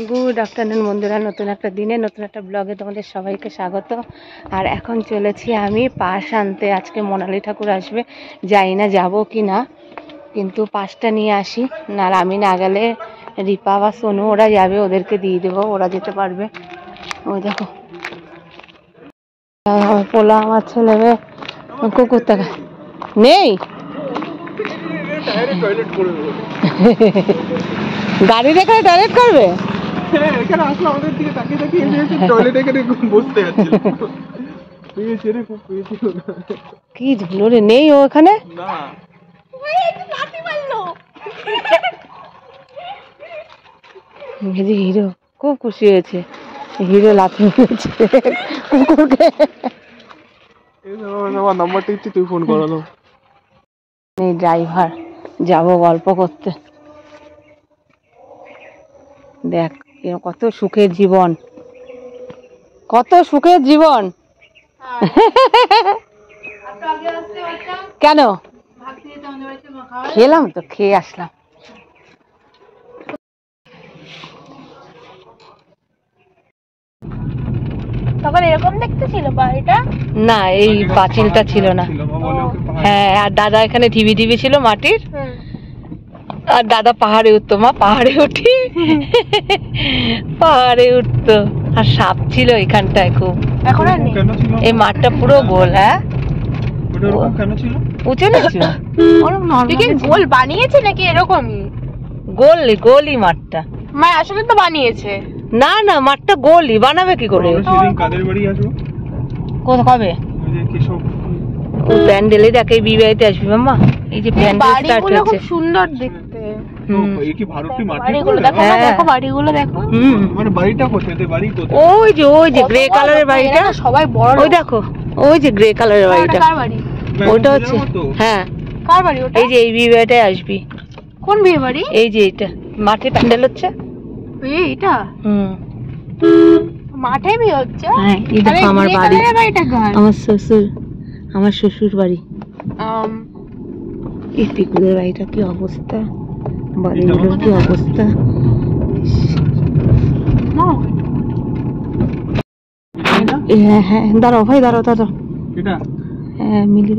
Good afternoon বন্ধুরা, নতুন একটা দিনে নতুন একটা ব্লগে তোমাদের সবাইকে স্বাগত। আর এখন চলেছি আমি পাশ আনতে। আজকে মোনালি ঠাকুর আসবে, জানি না যাবো কি না, কিন্তু পাশটা নিয়ে আসি। না আমি না গেলে রিপা বা সোনু ওরা যাবে, ওদেরকে দিয়ে দেবো, ওরা যেতে পারবে। ওই দেখো পোলা আমার ছেলে মেয়ে কুকুর টাকা নেই, গাড়ি রেখে টয়লেট করবে। কি ঝুলো রে, নেই ও এখানে। হিরো খুব খুশি হয়েছে, হিরো লাথি মেরেছে কুকুরকে। নাম্বারটা দিচ্ছি, তুই ফোন করালো। এই ড্রাইভার, যাব গল্প করতে। দেখ কত সুখের জীবন, কত সুখের জীবন। কেন খেলাম তো, খেয়ে আসলাম। তখন এরকম দেখতে ছিল বাড়িটা? না, এই পাঁচিলটা ছিল না। হ্যাঁ, আর দাদা এখানে ঢিবি ঢিবি ছিল মাটির, আর দাদা পাহাড়ে উঠতো, মা পাহাড়ে উঠি পাহাড়ে উঠতো। আর সাপ ছিল এখানটায় খুব। এখন আর নেই। এই মাঠটা পুরো গোল। হ্যাঁ, উঁচু নিচু গোল বানিয়েছে নাকি এরকমই? গোল গোলই মাঠটা। মানে আসলে তো বানিয়েছে। না না, মাঠটা গোলই, বানাবে কি করে? কবে প্যান্ডেলে দেখে বিবাহিতে আসবি মাম্মা। এই যে প্যান্ডেল স্টার্ট হয়েছে, খুব সুন্দর দেখতে। ওই যে গ্রে কালারের বাড়িটা, সবাই বড়। ওই দেখো, ওই যে গ্রে কালারের বাড়িটা, ওইটা হচ্ছে। হ্যাঁ, কার বাড়ি ওটা? এই যে এই বিয়েবাড়িটায় আসবি। কোন বিয়ে বাড়ি? এই যে এটা মাঠে প্যান্ডেল হচ্ছে। এইটা মাঠে বিয়ে হচ্ছে? হ্যাঁ, এই দেখো আমার বাড়ি, আমার শ্বশুর বাড়ি। এই পিকুলের বাড়িটা কি অবস্থা, বাড়িগুলোর কি অবস্থা। হ্যাঁ হ্যাঁ, দাঁড়াও ভাই, দাঁড়াও দাঁড়াও। হ্যাঁ মিলি,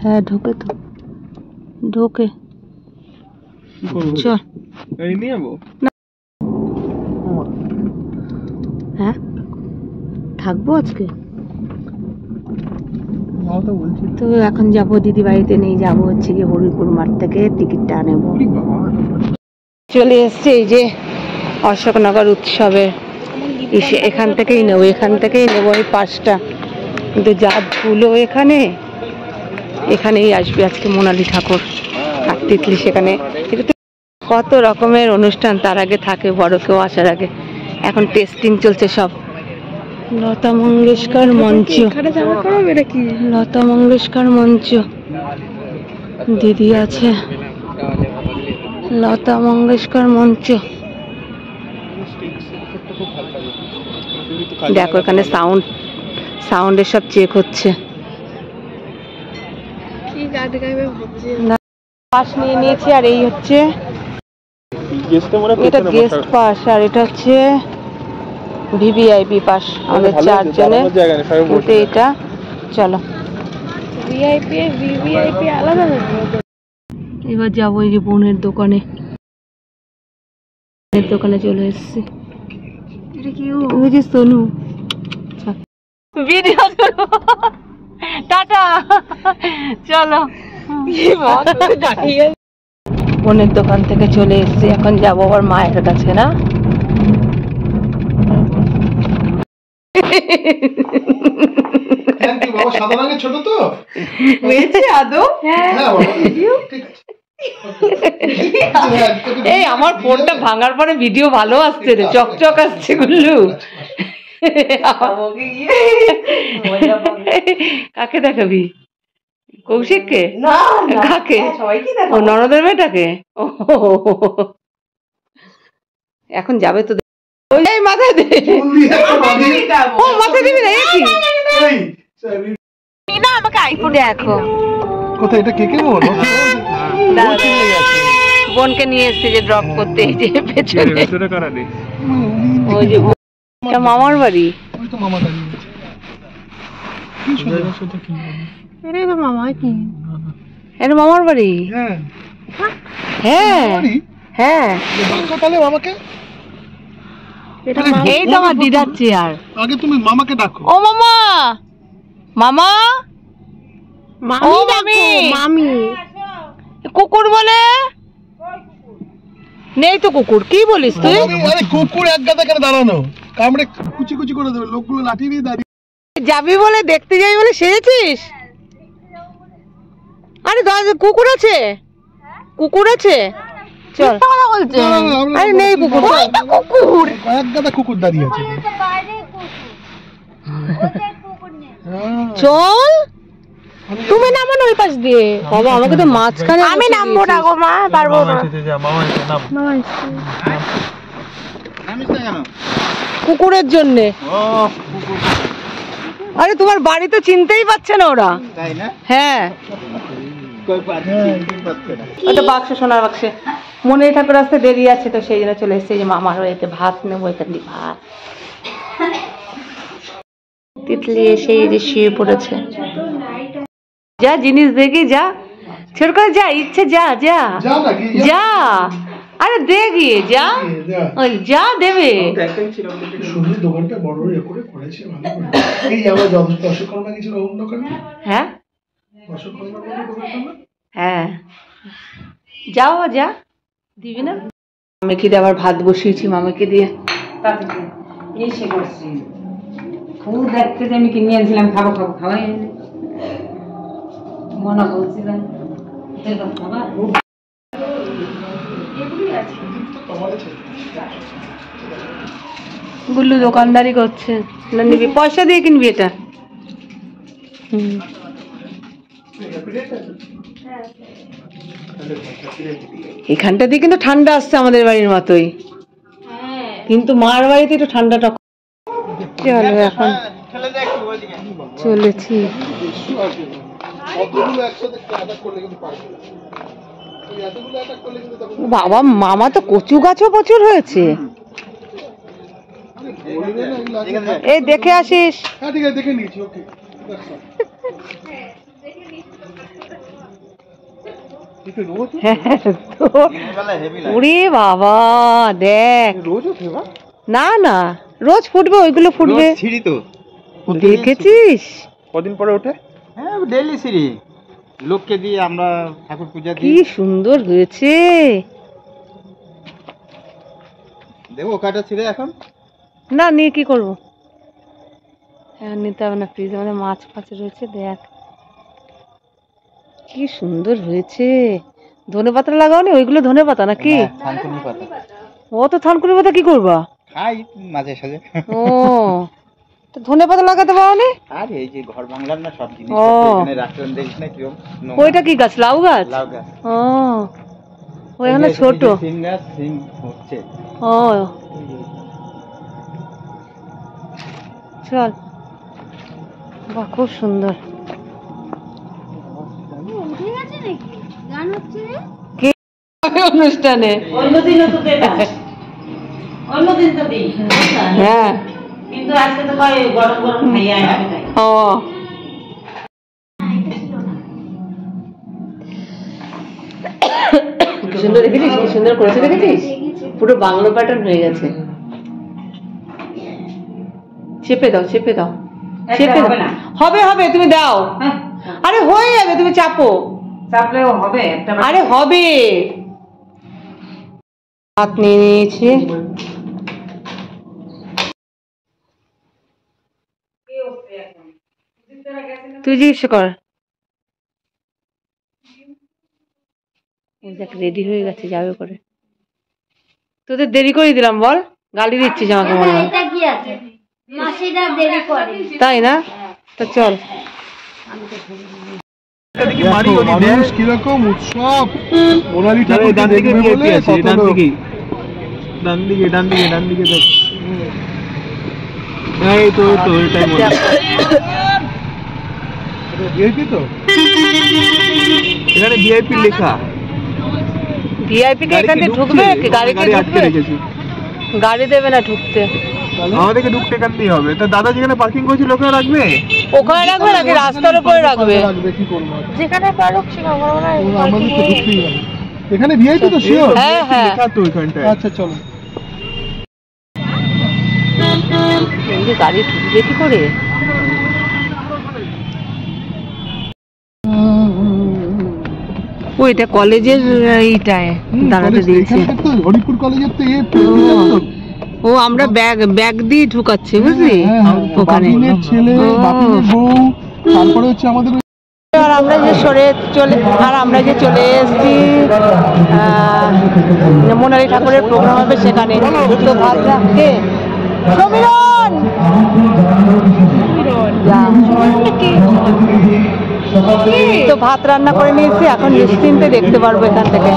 হ্যাঁ ঢোকে তো, ঢোকে। চল হ্যাঁ, থাকবো আজকে তো। এখন যাবো দিদি বাড়িতে, নেই যাবো হচ্ছে গিয়ে হরিপুর মাঠ থেকে টিকিটটা নেবো। চলে এসছে এই যে অশোকনগর উৎসবের, এখান থেকেই নেবো, এখান থেকেই নেবো এই পাশটা। কিন্তু যা ধুলো এখানে, এখানেই আসবে আজকে মোনালি ঠাকুর আর তিতলি। সেখানে কত রকমের অনুষ্ঠান তার আগে থাকে, বড় কেউ আসার আগে। এখন টেস্টিং চলছে সব। লতা মঙ্গেশকর মঞ্চ, লতা মঙ্গেশকর মঞ্চ, দিদি আছে, লতা মঙ্গেশকর মঞ্চ। দেখো এখানে সাউন্ডের সব চেক হচ্ছে। পাস নিয়ে নিয়েছি, আর এই হচ্ছে এটা গেস্ট পাস, আর এটা হচ্ছে ভিভিআইপি পাস আমাদের চারজনের। কিন্তু এটা চলো ভিআইপি ভিভিআইপি আলাদা। এবার যাবো এই যে বোনের দোকানে, দোকানে চলে এসেছি। ওই যে সোনু, ভিডিও টাটা, চলো। বোনের দোকান থেকে চলে এসেছি, এখন যাবো আবার মায়ের কাছে। না ছোট তো এই আমার ফোনটা ভাঙার পরে ভিডিও ভালো আসছে রে, চকচক আসছে গুল্লু। কাকে দেখাবি? কৌশিককে? কাকে? ও ননদের মেয়েটাকে। এখন যাবে তো, ওই মাথায় দে। ও মাথায় দিবি না? না আমাকে আইফোন দেখো কোথায়, এটা কে কে বলো? বোনকে নিয়ে এসেছি যে ড্রপ করতে, এই যে পেছনে ওই যে এটা মামার বাড়ি। এটা মামা কি? এটা মামার বাড়ি। হ্যাঁ হ্যাঁ, এই তো আমার দিদার চেয়ার। আগে তুমি মামাকে ডাকো। ও মামা, মামা, ও মামি, মামি কুকুর বলে নেই তো কুকুর, কি বলিস তুই? আরে কুকুর এক গাদা কেন দাঁড়ানো, কামড়ে কুচি কুচি করে দেবে, লোকগুলো লাঠি দিয়ে দাঁড়িয়ে। যাবি বলে, দেখতে যাবি বলে সেরেছিস? আরে কুকুর আছে, কুকুর আছে, চল। আরে নেই কুকুর, কুকুর এক গাদা কুকুর দাঁড়িয়ে আছে। চল, তুমি নামো না ওই পাশ দিয়ে। বাবা আমাকে তো মাঝখানে, আমি নামবো না গো মা, পারবো না। কুকুরের জন্য। আরে তোমার বাড়ি তো চিনতেই পারছে না ওরা। হ্যাঁ ওটা বাক্স, সোনার বাক্সে। মনে ঠাকুর আসতে দেরি আছে তো সেই জন্য চলে এসছে। যে মামার বাড়িতে ভাত নেবো, এখান দিয়ে ভাত। তিতলি এসে এই যে শুয়ে পড়েছে। যা জিনিস দেখি, যা ছোট করে, যা ইচ্ছে, যা যা যা, আরে দে গিয়ে যা, যা দেবে। দোকানটা বড় করে করেছে ভালো করে। এই আমরা দর্শকর্মা কিছু দোকান। হ্যাঁ হ্যাঁ, যাও যা, দিবি না? মামিকে দিয়ে আবার ভাত বসিয়েছি, মামিকে দিয়ে। খুব দেখতে যে আমি কিনে আনছিলাম, খাবো খাবো, খাওয়াই মনে বলছিলাম গুল্লু দোকানদারি করছে। না নিবি, পয়সা দিয়ে কিনবি এটা। এখানটা দিয়ে কিন্তু ঠান্ডা আসছে আমাদের বাড়ির মতোই, কিন্তু মার বাড়িতে একটু ঠান্ডাটা। চলো এখন চলেছি। বাবা মামা তো কচু গাছও প্রচুর হয়েছে। এই দেখে আসিস। দেখে নিয়েছি, ওকে। ওরে বাবা দেখ, না না রোজ ফুটবে, ওইগুলো ফুটবে। দেখেছিস কদিন পরে ওঠে? হ্যাঁ ডেইলি সিঁড়ি, লোককে দিয়ে আমরা ঠাকুর পূজা দিই। কি সুন্দর হয়েছে। দেখো কাটা ছিঁড়ে এখন না নিয়ে কি করবো, এখন নিতে হবে না, ফ্রিজে আমাদের মাছ ফাছ রয়েছে। দেখ কি সুন্দর হয়েছে। ধনে পাতা লাগাওনি? ওইগুলো ধনে পাতা নাকি? থানকুনি পাতা। ও তো থানকুনি পাতা কি করবা? খাই মাঝে সাঝে। ও তো ধনে পাতা লাগাতে পারোনি? আর এই যে ঘর বাংলার না সব জিনিস ও এখানে রাখলাম, দেখিস না কিরকম। ওইটা কি গাছ? লাউ গাছ? লাউ গাছ। ও ওইখানে ছোট সিম গাছ, সিম হচ্ছে। ও চল, বাহ খুব সুন্দর। অনুষ্ঠানে অন্যদিন তো দেবে, অন্যদিন তো দিই। হ্যাঁ কিন্তু আজকে তো কয় গরম গরম খাইয়া আসবে। ও কি সুন্দর দেখেছিস, কি সুন্দর করেছে দেখেছিস, পুরো বাংলো প্যাটার্ন হয়ে গেছে। চেপে দাও, চেপে দাও, চেপে দাও। হবে হবে, তুমি দাও। আরে হয়ে যাবে, তুমি চাপো। চাপলেও হবে একটা। আরে হবে। ভাত নিয়ে নিয়েছি। তুই জিজ্ঞেস কর। রেডি হয়ে গেছে, যাবে করে। তোদের দেরি করে দিলাম বল, গালি দিচ্ছিস আমাকে মনে হয়। তাই না? তো চল। মানুষ কিরকম উৎসব, মোনালি ঠাকুর ডান দিকে দেখবে বলে আছে, কত ডান লোক। দিকে, ডান দিকে, ডান দিকে, ডান দিকে দেখ। এই তো তো এটাই মনে হয়। ভিআইপি তো, এখানে ভিআইপি লেখা। ভিআইপি কে এখানে ঢুকবে কি গাড়িতে ঢুকবে? গাড়ি দেবে না ঢুকতে, আমাদেরকে ঢুকতে এখান দিয়ে হবে। তা দাদা যেখানে পার্কিং করছিল ওখানে রাখবে? ওখানে রাখবে নাকি রাস্তার উপরে রাখবে? কি করব যেখানে পারুক সেখানে আমাদের তো ঢুকতেই হবে। এখানে ভিআইপি তো শিওর? হ্যাঁ হ্যাঁ লেখা তো ওইখানটায়। আচ্ছা চলো। এমনি গাড়ি ঢুকবে কি করে? ওইটা কলেজের এইটায় দাঁড়াতে দিয়েছে। হরিপুর কলেজের তো ও আমরা ব্যাগ দিয়ে ঢুকাচ্ছি বুঝলি ওখানে। ছেলে বাপিনের বউ, তারপরে হচ্ছে আমাদের আর আমরা যে চলে এসেছি মোনালি ঠাকুরের প্রোগ্রাম হবে সেখানে। তো ভাত রাখতে সমীরণ তো ভাত রান্না করে নিয়েছি, এখন নিশ্চিন্তে দেখতে পারবো এখান থেকে।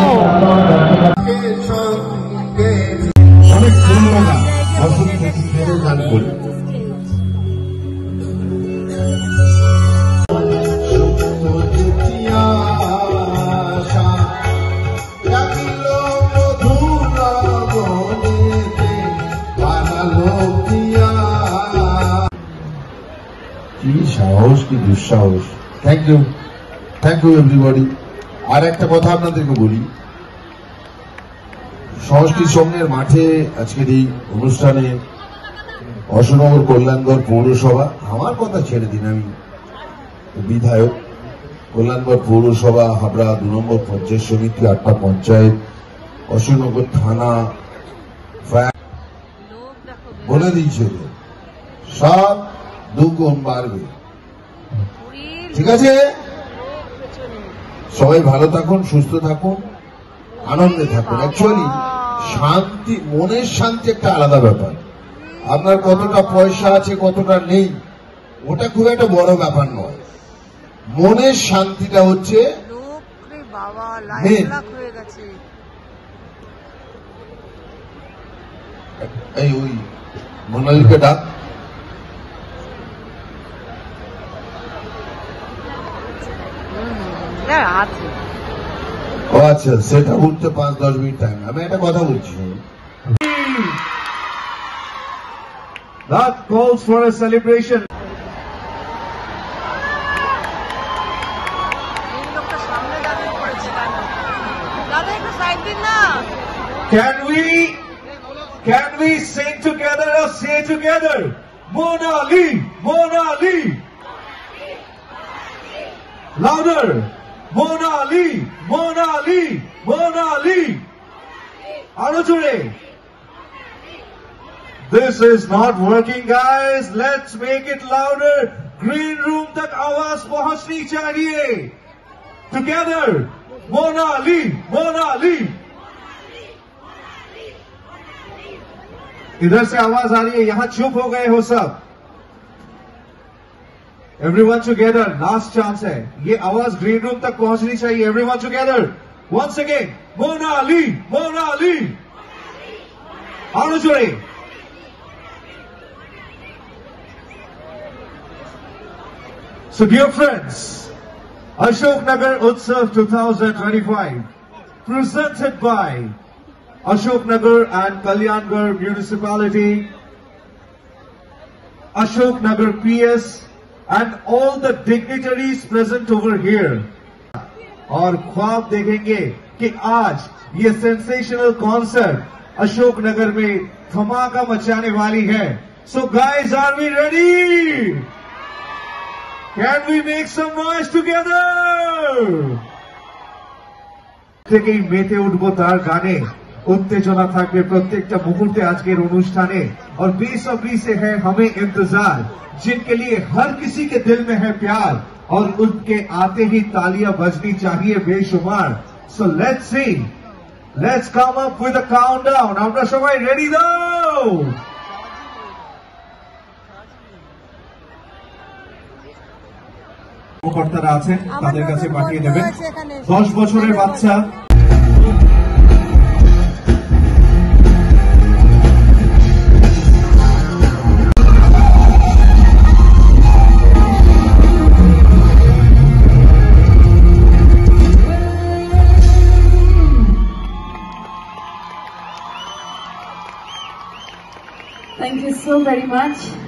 অনেক ধন্যবাদ গান করে কি সাহস কি দুঃসাহস। Thank you everybody. আর একটা কথা আপনাদেরকে বলি, সংস্কৃতি সংঘের মাঠে আজকের এই অনুষ্ঠানে অশোকনগর কল্যাণগড় পৌরসভা, আমার কথা ছেড়ে দিন, আমি বিধায়ক, কল্যাণগড় পৌরসভা, হাবড়া 2 নম্বর পঞ্চায়েত সমিতি, 8টা পঞ্চায়েত, অশোকনগর থানা বলে দিয়েছে সব দুগুণ বাড়বে। ঠিক আছে, সবাই ভালো থাকুন, সুস্থ থাকুন, আনন্দে থাকুন। অ্যাকচুয়ালি শান্তি, মনের শান্তি একটা আলাদা ব্যাপার। আপনার কতটা পয়সা আছে কতটা নেই ওটা খুব একটা বড় ব্যাপার নয়। মনের শান্তিটা হচ্ছে এই ওই মোনালিকে ডাক। ও আচ্ছা, সেটা উঠতে 5-10 মিনিট টাইম। আমি একটা কথা বলছি, That calls for a celebration. Can we sing together or say together? Monali, Monali. Louder. Monali, Monali, Monali. Arujure. This is not working, guys. Let's make it louder. Green room tak आवाज पहुंचनी चाहिए. Together. Monali, Monali. इधर से आवाज आ रही है, यहां चुप हो गए हो सब. Everyone together, last chance है. ये आवाज ग्रीन रूम तक पहुंचनी चाहिए. Everyone together. Once again, Monali, Monali. Arujure. So dear friends, Ashok Nagar Utsav 2025, presented by Ashok Nagar and Kalyangarh Municipality, Ashok Nagar PS and all the dignitaries present over here. और ख्वाब देखेंगे कि आज ये sensational concert Ashok Nagar में धमाका मचाने वाली है. So guys, are we ready? Can we make some noise together? থেকেই মেতে উঠবো তার গানে, उत्तेजना থাকবে প্রত্যেকটা মুহূর্তে আজকের অনুষ্ঠানে। और बेसब्री से है हमें इंतजार, जिनके लिए हर किसी के दिल में है प्यार, और उनके आते ही तालियां बजनी चाहिए बेशुमार. So let's sing, let's come up with a countdown. আমরা সবাই রেডি দাও? কর্তারা আছেন তাদের কাছে পাঠিয়ে দেবেন। 10 বছরের বাচ্চা Thank you so very much.